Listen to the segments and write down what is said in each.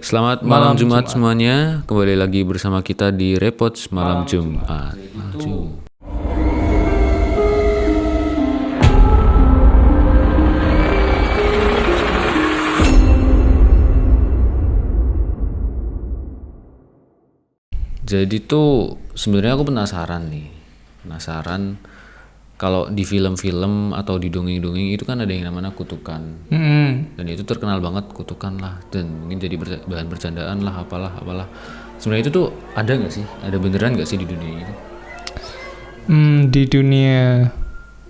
Selamat malam Jumat semuanya. Kembali lagi bersama kita di Repots Malam Jumat. Jadi tuh sebenarnya aku penasaran kalau di film-film atau di dongeng-dongeng itu kan ada yang namanya kutukan. Dan itu terkenal banget kutukan lah, dan mungkin jadi bahan bercandaan lah, apalah. Sebenarnya itu tuh ada nggak sih? Ada beneran nggak sih di dunia itu? Di dunia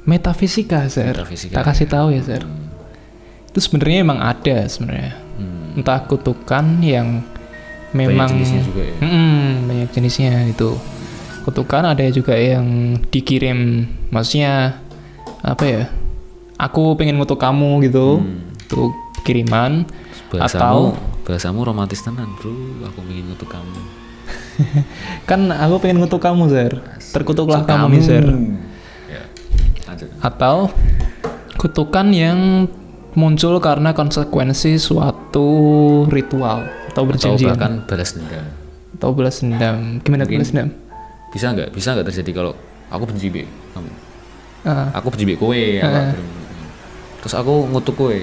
metafisika, Sir. Tak kasih tahu ya, Sir. Itu sebenarnya emang ada sebenarnya. Entah kutukan yang memang banyak jenisnya juga ya. Banyak jenisnya itu. Kutukan ada juga yang dikirim, maksudnya apa ya? Aku pengen ngutuk kamu gitu, tuh kiriman. Bahasamu romantis tenan, bro. Aku pengen ngutuk kamu. Kan aku pengen ngutuk kamu, Sir. Terkutuklah kamu nih, Sir. Ya, lanjut. Atau kutukan yang muncul karena konsekuensi suatu ritual atau berjanjian. Atau bahkan balas dendam. Gimana balas dendam? Bisa nggak terjadi kalau aku benci be kamu, aku benci be kowe, terus aku ngutuk kowe.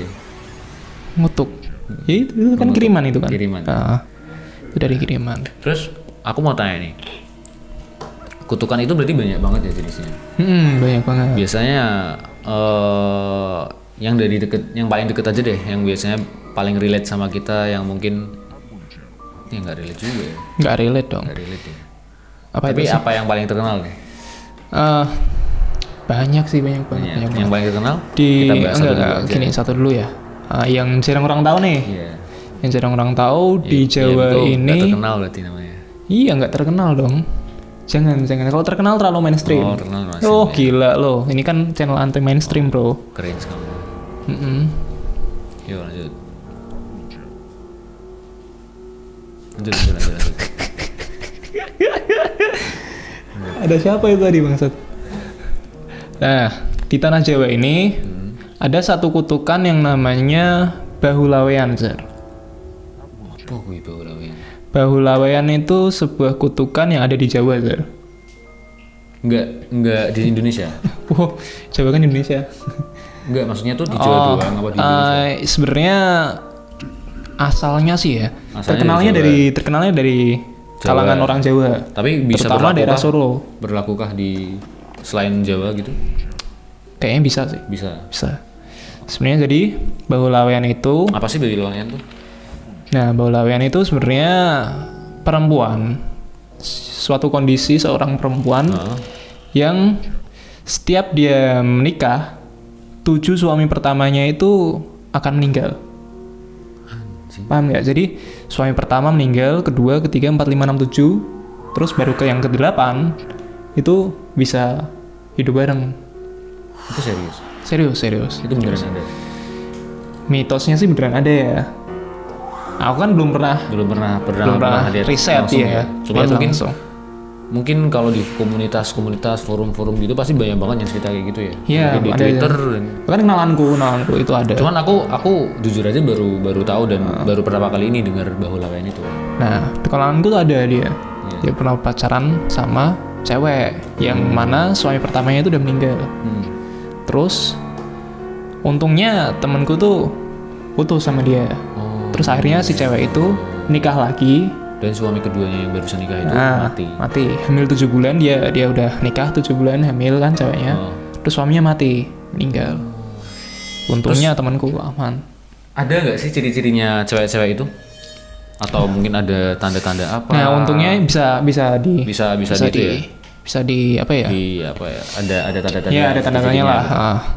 Ngutuk? Ya itu kan kiriman itu kan. Kiriman. Itu dari kiriman. Terus aku mau tanya nih, kutukan itu berarti banyak banget ya jenisnya? Banyak banget. Biasanya yang dari deket, yang paling deket aja deh, yang biasanya paling relate sama kita, yang mungkin ya nggak relate juga ya. Nggak relate dong. Nggak relate ya. Tapi apa yang paling terkenal nih? Banyak sih, banyak banget. Yang paling terkenal? Kita bahas satu dulu ya. Yang jarang orang tahu nih. Iya. Yang jarang orang tahu di Jawa ini. Nggak terkenal berarti namanya. Iya, nggak terkenal dong. Jangan. Kalau terkenal terlalu mainstream. Oh, terkenal mainstream. Oh, gila loh. Ini kan channel anti mainstream, bro. Keren sekali. Yuk lanjut. Ada siapa itu tadi, bangsat? Nah, di tanah Jawa ini ada satu kutukan yang namanya Bahulawean, Sir. Apa gue Bahulawean? Bahulawean itu sebuah kutukan yang ada di Jawa, Sir. Enggak di Indonesia. Wow, Jawa kan Indonesia. Enggak, maksudnya tuh di Jawa doang apa di Indonesia? Sebenarnya asalnya sih ya. Asalnya terkenalnya dari kalangan orang Jawa. Tapi bisa terutama daerah Solo. Berlakukah di selain Jawa gitu? Kayaknya bisa sih. Bisa. Sebenarnya jadi Bahulawean itu apa sih Bahulawean tuh? Nah, Bahulawean itu sebenarnya perempuan, suatu kondisi seorang perempuan yang setiap dia menikah 7 suami pertamanya itu akan meninggal. Paham nggak? Jadi suami pertama meninggal, kedua, ketiga, 4, 5, 6, 7, terus baru ke yang ke-8 itu bisa hidup bareng. Itu serius? Serius. Itu beneran ada? Mitosnya sih beneran ada ya. Aku kan belum pernah lihat riset ya. Cuman mungkin kalau di komunitas forum gitu pasti banyak banget yang cerita kayak gitu ya. Iya, di ada Twitter. Kan kenalanku itu ada. Cuman aku jujur aja baru tahu dan baru pertama kali ini dengar Bahulawean itu. Nah, kenalanku tuh ada dia. Dia pernah pacaran sama cewek yang mana suami pertamanya itu udah meninggal. Terus untungnya temanku tuh putus sama dia. Terus akhirnya si cewek itu nikah lagi. Dan suami keduanya yang barusan nikah itu mati. Hamil 7 bulan, dia udah nikah 7 bulan hamil kan ceweknya. Terus suaminya mati, meninggal. Untungnya temanku aman. Ada nggak sih ciri-cirinya cewek-cewek itu? Atau mungkin ada tanda-tanda apa? Nah, untungnya bisa di apa ya? Ada tanda-tanda. Ya, ada tanda-tandanya lah.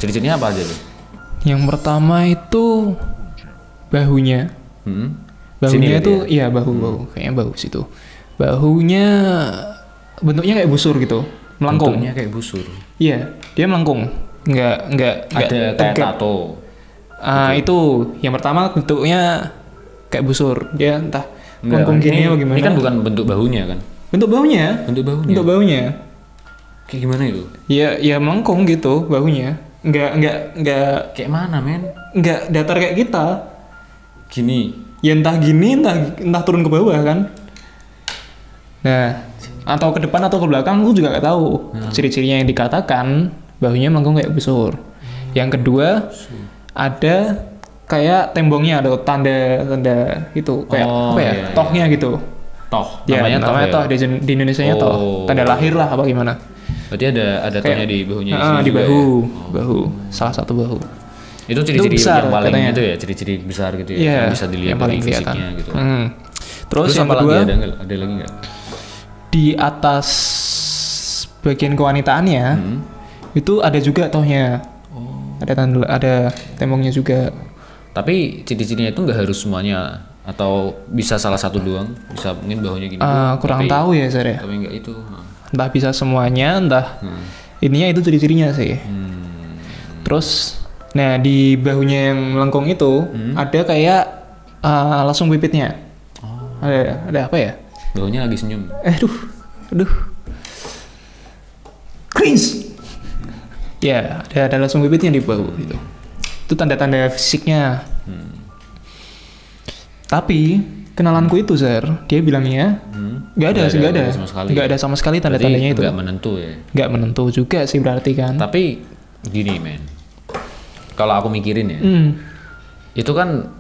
Ciri-cirinya apa aja tuh? Yang pertama itu bahunya. Bahunya itu iya bahu kayaknya bahu situ. Bahunya bentuknya kayak busur gitu, melengkung. Bentuknya kayak busur. Iya, dia melengkung. Enggak ada kayak tato. Itu yang pertama bentuknya kayak busur. Dia entah melengkung gini atau gimana. Ini kan bukan bentuk bahunya kan? Bentuk bahunya. Kayak gimana itu? Ya melengkung gitu bahunya. Enggak kayak mana, men? Enggak datar kayak kita. Gini. Ya entah gini, entah turun ke bawah kan. Nah, atau ke depan atau ke belakang, aku juga nggak tahu. Ciri-cirinya yang dikatakan bahunya melengkung kayak busur. Yang kedua, ada kayak tembongnya, ada tanda itu kayak apa ya? Iya, Tohnya gitu. Toh, Ya, namanya toh ya? di Indonesianya toh. Tanda lahir lah apa gimana? Berarti ada tohnya di bahunya sini Di juga bahu, salah satu bahu. Itu ciri-ciri besar, yang paling katanya. itu ya, ciri-ciri besar gitu ya, Iya, yang bisa dilihat yang paling dari kelihatan. fisiknya gitu. Terus yang apa kedua, lagi ada lagi nggak? di atas bagian kewanitaannya itu ada juga tohnya. Ada tembongnya juga. Tapi ciri-cirinya itu nggak harus semuanya, atau bisa salah satu doang, bisa mungkin bahunya gini doang, Kurang tapi, tahu ya saya. tapi nggak itu. Entah bisa semuanya, entah ininya itu ciri-cirinya sih. Terus, nah di bahunya yang melengkung itu ada kayak langsung pipitnya. Ada apa ya? Bahunya lagi senyum. Aduh, cringe. Ya, ada langsung pipitnya di bahu gitu. Itu tanda-tanda fisiknya. Tapi kenalanku itu, Zer, dia bilangnya nggak ada sama sekali tanda-tandanya itu. Nggak menentu ya. Nggak menentu juga sih berarti kan. Tapi gini men, kalau aku mikirin ya, itu kan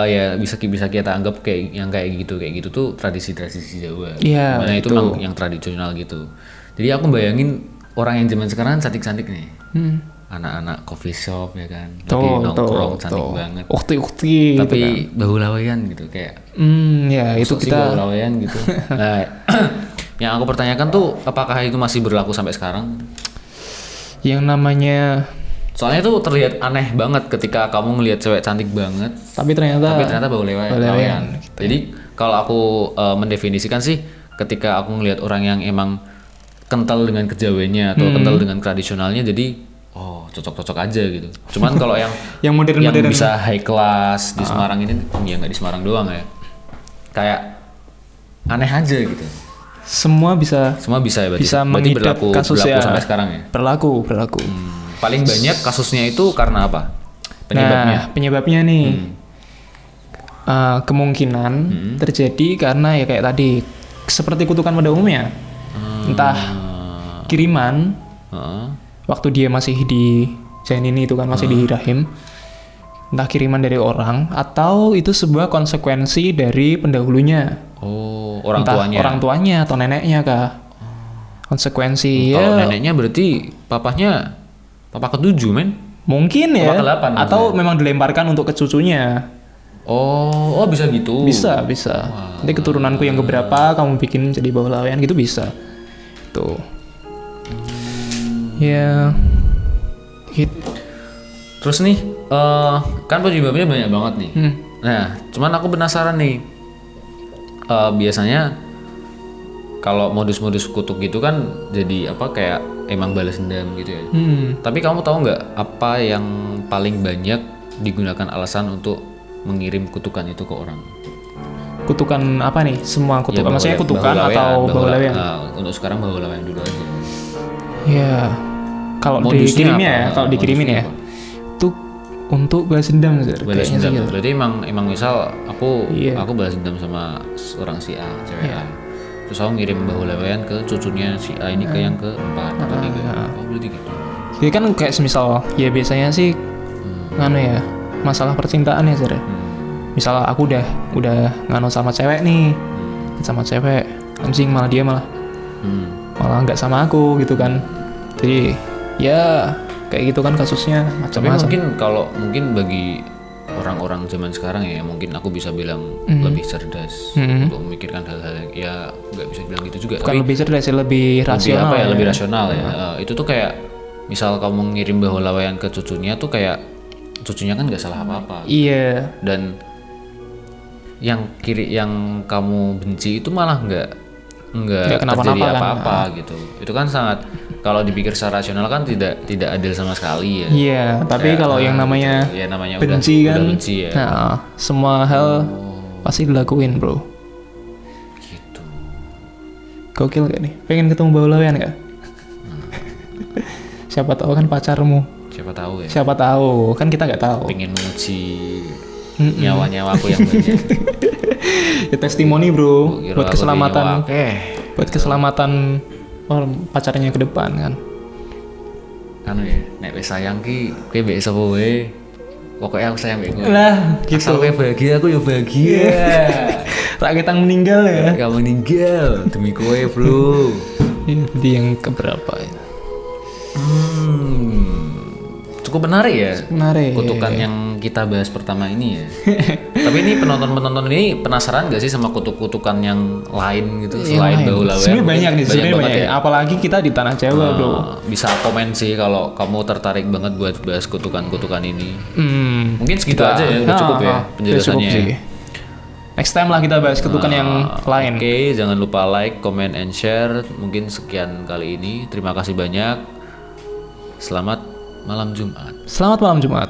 ya bisa kita anggap kayak gitu tuh tradisi-tradisi Jawa. Iya, Mana itu memang yang tradisional gitu. Jadi aku bayangin orang yang zaman sekarang cantik-cantik nih. Anak-anak coffee shop ya kan, lagi nongkrong cantik banget. Ukti Tapi gitu kan. bahu laweyan gitu kayak. Ya itu Sih kita bahu laweyan gitu. Nah, yang aku pertanyakan tuh apakah itu masih berlaku sampai sekarang? yang namanya, Soalnya itu terlihat aneh banget ketika kamu ngelihat cewek cantik banget, tapi ternyata bahu laweyan. gitu. Jadi kalau aku mendefinisikan sih, ketika aku ngelihat orang yang emang kental dengan kejawennya atau kental dengan tradisionalnya, jadi cocok-cocok aja gitu. Cuman kalau yang yang modern-modern bisa high class di Semarang ini, ya nggak di Semarang doang ya, kayak aneh aja gitu. semua bisa Ya berarti mengidap kasus ya. sampai sekarang ya. Berlaku. Paling banyak kasusnya itu karena apa? Penyebabnya? Nah, penyebabnya nih kemungkinan terjadi karena ya kayak tadi seperti kutukan pada umumnya. Entah kiriman waktu dia masih di janin itu kan masih di rahim. Entah kiriman dari orang atau itu sebuah konsekuensi dari pendahulunya. Orang entah tuanya. Orang tuanya atau neneknya kah? Konsekuensi Kalau neneknya berarti papa ke-7 men. mungkin ya. Papa ke-8 atau memang dilemparkan untuk ke cucunya. Oh bisa gitu. Bisa. Nanti keturunanku yang keberapa kamu bikin jadi bahu laweyan gitu bisa. Tuh. Ya. Gitu. Terus nih, kan penyebabnya banyak banget nih. Nah, cuman aku penasaran nih. Biasanya kalau modus-modus kutuk gitu kan jadi apa kayak emang balas dendam gitu ya. Tapi kamu tahu nggak apa yang paling banyak digunakan alasan untuk mengirim kutukan itu ke orang? Kutukan apa nih? Semua kutukan. Ya, maksudnya kutukan atau bahu laweyan? Untuk sekarang bahu laweyan dulu aja. Ya. Kalau dikirimin ya. Itu untuk balas dendam, Balas dendam. Berarti emang misal aku balas dendam sama orang si A, cewek A. Terus aku ngirim bahu laweyan ke cucunya si A ini ke yang keempat atau tiga. Berarti gitu. Jadi kan kayak semisal ya biasanya sih ya masalah percintaan ya, Zara. Misal aku udah nganu sama cewek nih. Sama cewek, anjing malah dia malah nggak sama aku gitu kan. Jadi ya kayak gitu kan kasusnya macam-macam. Tapi mungkin bagi orang-orang zaman sekarang ya mungkin aku bisa bilang lebih cerdas untuk memikirkan hal-hal yang ya nggak bisa bilang gitu juga. Bukan tapi lebih cerdas sih, lebih rasional. Lebih rasional ya. Itu tuh kayak misal kamu ngirim bahu laweyan ke cucunya tuh kayak cucunya kan nggak salah apa-apa. Iya. Dan yang kamu benci itu malah nggak terjadi apa-apa kan. Gitu. Itu kan sangat, kalau dipikir secara rasional kan tidak adil sama sekali ya. Iya, tapi kalau yang namanya, gitu. Ya, namanya benci udah kan, benci ya. Nah, semua hal pasti dilakuin, bro. Gitu. Gokil gak nih? Pengen ketemu bahu laweyan gak? Siapa tahu kan pacarmu. Siapa tahu ya. Siapa tahu, kan kita nggak tahu. Pengen menguji nyawa aku yang banyak. Ya testimoni bro, Kira buat aku keselamatan, nyawa, buat keselamatan pacarnya ke depan kan. Anu ya, nek wis sayang ki kowe mbek sapa wae. Pokoknya aku sayang mbek kowe. Lah, Asal gitu. kowe bahagia, aku ya bahagia. Rakyat yang meninggal ya. Kamu meninggal demi kowe, Bro. Jadi yang keberapa ya? Cukup menarik ya. Menarik. Kutukan yang kita bahas pertama ini ya. Tapi ini penonton ini penasaran gak sih sama kutukan yang lain gitu selain Bau Lawean? Sebenarnya banyak nih, sebenarnya banyak. ya. Apalagi kita di Tanah Jawa, bro. Bisa komen sih kalau kamu tertarik banget buat bahas kutukan-kutukan ini. Mungkin segitu Kita- aja ya, udah cukup ya udah penjelasannya. cukup sih. Next time lah kita bahas kutukan yang lain. Oke, jangan lupa like, comment, and share. Mungkin sekian kali ini. Terima kasih banyak. Selamat malam Jumat. Selamat malam Jumat.